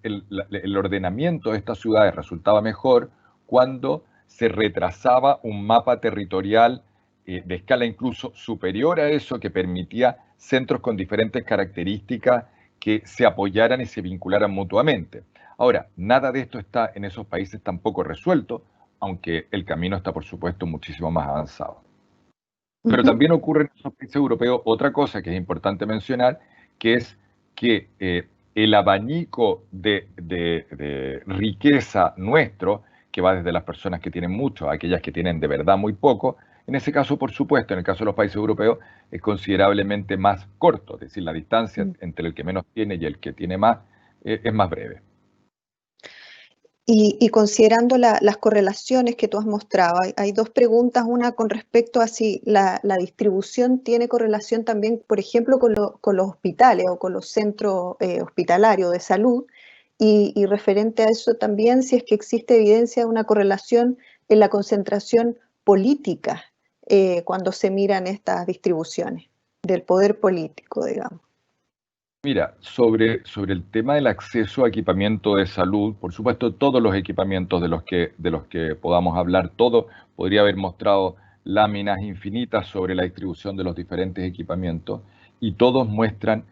el ordenamiento de estas ciudades resultaba mejor cuando se retrasaba un mapa territorial de escala incluso superior a eso, que permitía centros con diferentes características que se apoyaran y se vincularan mutuamente. Ahora, nada de esto está en esos países tampoco resuelto, aunque el camino está, por supuesto, muchísimo más avanzado. Pero también ocurre en esos países europeos otra cosa que es importante mencionar, que es que el abanico de riqueza nuestro, que va desde las personas que tienen mucho a aquellas que tienen de verdad muy poco, en ese caso, por supuesto, en el caso de los países europeos, es considerablemente más corto, es decir, la distancia entre el que menos tiene y el que tiene más es más breve. Y considerando las correlaciones que tú has mostrado, hay dos preguntas, una con respecto a si la distribución tiene correlación también, por ejemplo, con los hospitales o con los centros hospitalarios de salud, y referente a eso también, si es que existe evidencia de una correlación en la concentración políticas cuando se miran estas distribuciones del poder político, digamos? Mira, sobre el tema del acceso a equipamiento de salud, por supuesto, todos los equipamientos de los que podamos hablar, todo podría haber mostrado láminas infinitas sobre la distribución de los diferentes equipamientos y todos muestran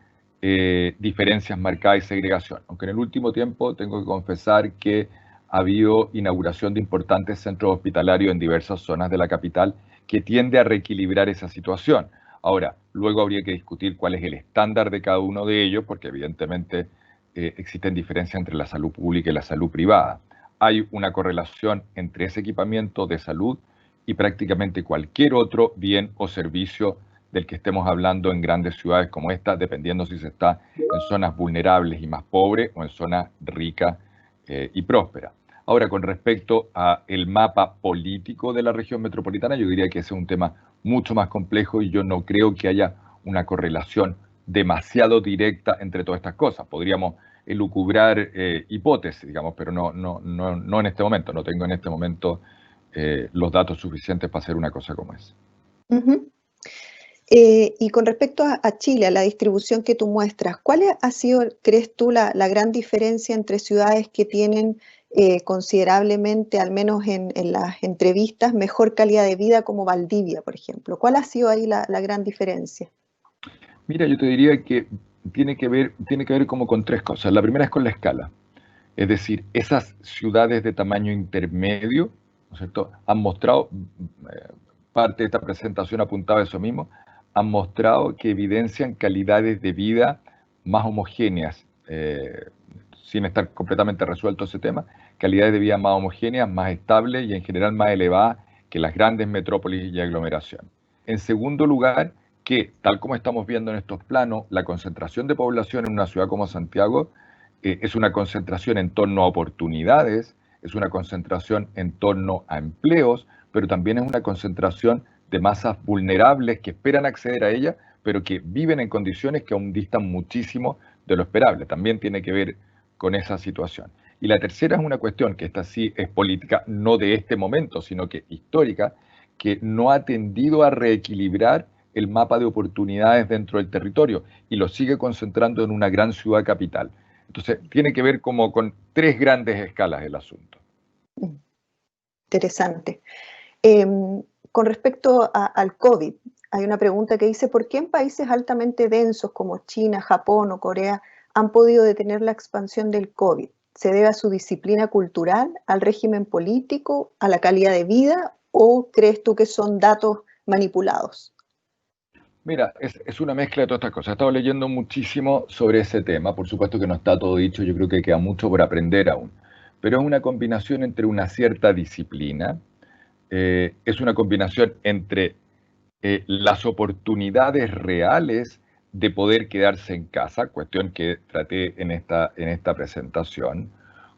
diferencias marcadas y segregación. Aunque en el último tiempo tengo que confesar que ha habido inauguración de importantes centros hospitalarios en diversas zonas de la capital que tiende a reequilibrar esa situación. Ahora, luego habría que discutir cuál es el estándar de cada uno de ellos, porque evidentemente existen diferencias entre la salud pública y la salud privada. Hay una correlación entre ese equipamiento de salud y prácticamente cualquier otro bien o servicio del que estemos hablando en grandes ciudades como esta, dependiendo si se está en zonas vulnerables y más pobres o en zonas ricas y prósperas. Ahora, con respecto al mapa político de la región metropolitana, yo diría que ese es un tema mucho más complejo y yo no creo que haya una correlación demasiado directa entre todas estas cosas. Podríamos elucubrar hipótesis, digamos, pero no en este momento. No tengo en este momento los datos suficientes para hacer una cosa como esa. Uh-huh. Y con respecto a Chile, a la distribución que tú muestras, ¿cuál ha sido, crees tú, la gran diferencia entre ciudades que tienen considerablemente, al menos en las entrevistas, mejor calidad de vida como Valdivia, por ejemplo? ¿Cuál ha sido ahí la gran diferencia? Mira, yo te diría que tiene que ver como con tres cosas. La primera es con la escala. Es decir, esas ciudades de tamaño intermedio, ¿no es cierto?, han mostrado, parte de esta presentación apuntaba a eso mismo, han mostrado que evidencian calidades de vida más homogéneas, sin estar completamente resuelto ese tema, calidades de vida más homogéneas, más estables y en general más elevadas que las grandes metrópolis y aglomeraciones. En segundo lugar, que tal como estamos viendo en estos planos, la concentración de población en una ciudad como Santiago es una concentración en torno a oportunidades, es una concentración en torno a empleos, pero también es una concentración de masas vulnerables que esperan acceder a ella, pero que viven en condiciones que aún distan muchísimo de lo esperable. También tiene que ver con esa situación. Y la tercera es una cuestión que esta sí es política, no de este momento, sino que histórica, que no ha tendido a reequilibrar el mapa de oportunidades dentro del territorio y lo sigue concentrando en una gran ciudad capital. Entonces, tiene que ver como con tres grandes escalas el asunto. Interesante. Con respecto al COVID, hay una pregunta que dice, ¿por qué en países altamente densos como China, Japón o Corea han podido detener la expansión del COVID? ¿Se debe a su disciplina cultural, al régimen político, a la calidad de vida o crees tú que son datos manipulados? Mira, es una mezcla de todas estas cosas. He estado leyendo muchísimo sobre ese tema. Por supuesto que no está todo dicho, yo creo que queda mucho por aprender aún. Pero es una combinación entre una cierta disciplina, es una combinación entre las oportunidades reales de poder quedarse en casa, cuestión que traté en esta presentación,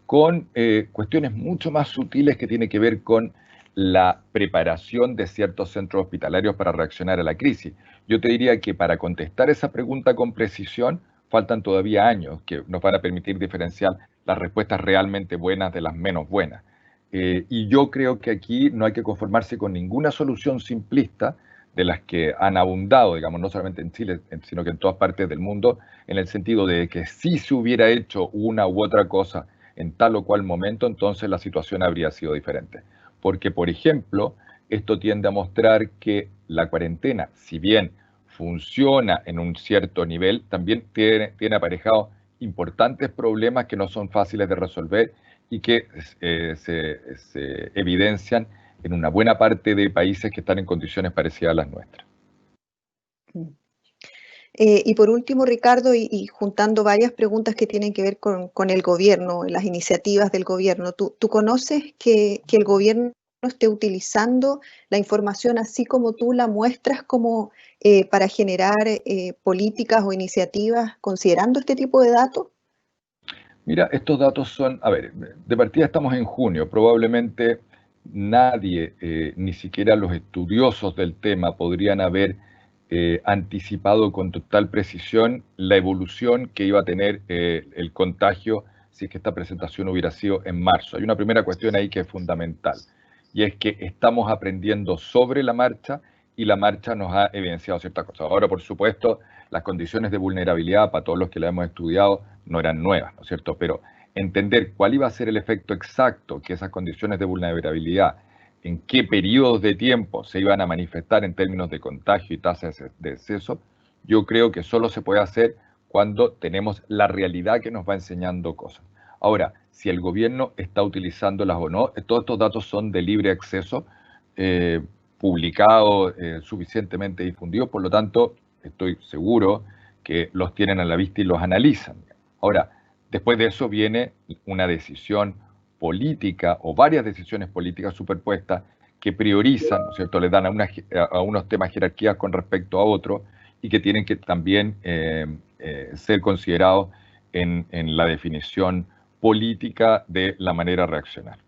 con cuestiones mucho más sutiles que tienen que ver con la preparación de ciertos centros hospitalarios para reaccionar a la crisis. Yo te diría que para contestar esa pregunta con precisión, faltan todavía años que nos van a permitir diferenciar las respuestas realmente buenas de las menos buenas. Y yo creo que aquí no hay que conformarse con ninguna solución simplista de las que han abundado, digamos, no solamente en Chile, sino que en todas partes del mundo, en el sentido de que si se hubiera hecho una u otra cosa en tal o cual momento, entonces la situación habría sido diferente. Porque, por ejemplo, esto tiende a mostrar que la cuarentena, si bien funciona en un cierto nivel, también tiene aparejado importantes problemas que no son fáciles de resolver y que se evidencian en una buena parte de países que están en condiciones parecidas a las nuestras. Y por último, Ricardo, y juntando varias preguntas que tienen que ver con el gobierno, las iniciativas del gobierno, ¿tú conoces que el gobierno esté utilizando la información así como tú la muestras como para generar políticas o iniciativas considerando este tipo de datos? Mira, estos datos son, a ver, de partida estamos en junio, probablemente nadie, ni siquiera los estudiosos del tema, podrían haber anticipado con total precisión la evolución que iba a tener el contagio si es que esta presentación hubiera sido en marzo. Hay una primera cuestión ahí que es fundamental, y es que estamos aprendiendo sobre la marcha y la marcha nos ha evidenciado ciertas cosas. Ahora, por supuesto, las condiciones de vulnerabilidad para todos los que la hemos estudiado no eran nuevas, ¿no es cierto? Pero entender cuál iba a ser el efecto exacto que esas condiciones de vulnerabilidad, en qué periodos de tiempo se iban a manifestar en términos de contagio y tasas de exceso, yo creo que solo se puede hacer cuando tenemos la realidad que nos va enseñando cosas. Ahora, si el gobierno está utilizándolas o no, todos estos datos son de libre acceso, publicados, suficientemente difundidos, por lo tanto, estoy seguro que los tienen a la vista y los analizan. Ahora, después de eso viene una decisión política o varias decisiones políticas superpuestas que priorizan, ¿no es cierto?, le dan a unos temas jerarquías con respecto a otros y que tienen que también ser considerados en la definición política de la manera de reaccionar.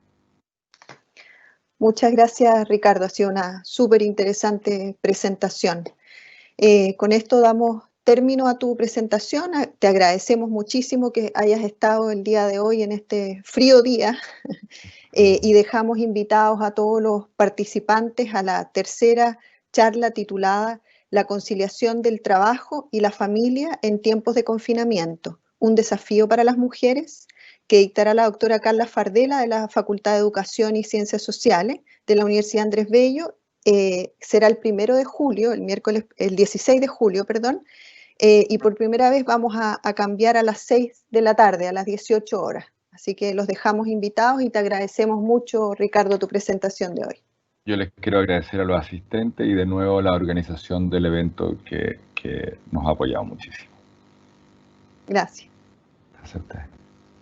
Muchas gracias, Ricardo. Ha sido una súper interesante presentación. Con esto damos término a tu presentación. Te agradecemos muchísimo que hayas estado el día de hoy en este frío día y dejamos invitados a todos los participantes a la tercera charla titulada La conciliación del trabajo y la familia en tiempos de confinamiento, un desafío para las mujeres, que dictará la doctora Carla Fardela de la Facultad de Educación y Ciencias Sociales de la Universidad Andrés Bello. Será el 1 de julio, el 16 de julio, perdón, y por primera vez vamos a cambiar a las 6 de la tarde, a las 18 horas. Así que los dejamos invitados y te agradecemos mucho, Ricardo, tu presentación de hoy. Yo les quiero agradecer a los asistentes y de nuevo a la organización del evento que nos ha apoyado muchísimo. Gracias. Gracias a ustedes.